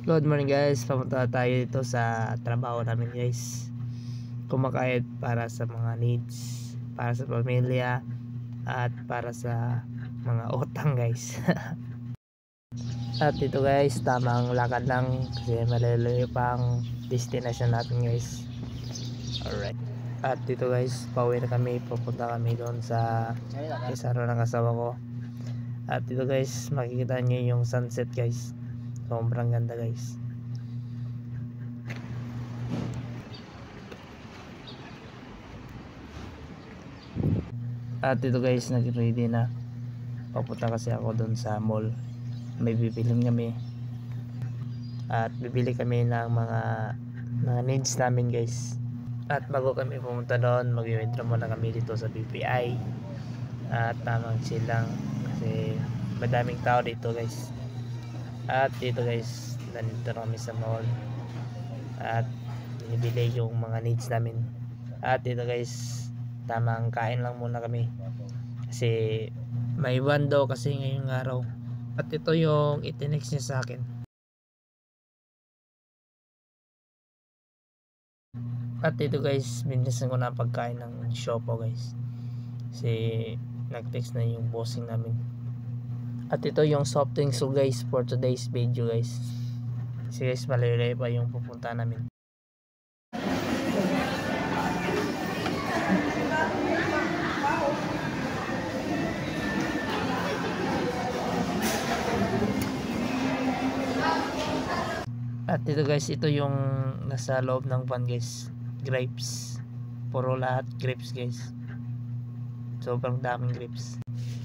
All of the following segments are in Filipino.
Good morning guys, pamunta tayo dito sa trabaho namin guys. Kumakayod para sa mga needs, para sa pamilya at para sa mga utang guys. At dito guys, tamang lakad lang kasi malalayo pang destination natin guys. Alright. At dito guys, pauwi na kami, pupunta kami doon sa isaro ng asawa ko. At dito guys, makikita nyo yung sunset guys. Sobrang ganda guys. At dito guys, nag-ready na. Papunta kasi ako doon sa mall. May bibilhin kami. At bibili kami ng mga needs namin guys. At bago kami pumunta doon, mag-withdraw muna kami dito sa BPI. At tamang chill lang kasi madaming tao dito guys. At dito guys, nandito kami sa mall. At binibili yung mga needs namin. At dito guys, tamang kain lang muna kami kasi may van daw kasi ngayong araw. At ito yung itinext niya sa akin. At dito guys, binisan ko na pagkain ng Shoppo guys kasi nag-text na yung bossing namin. At ito yung soft drinks so guys for today's video guys. Kasi guys, malayo pa yung pupunta namin. At dito guys, ito yung nasa loob ng van guys. Grapes. Puro lahat grapes guys. Sobrang daming grapes.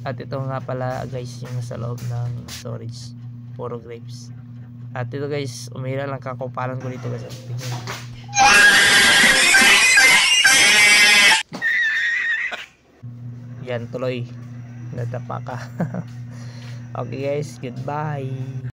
At ito nga pala guys yung nasa loob ng storage. Puro grapes. At ito guys, umira lang kakupalan ko dito guys. Yan tuloy. Natapa ka. Okay guys, goodbye.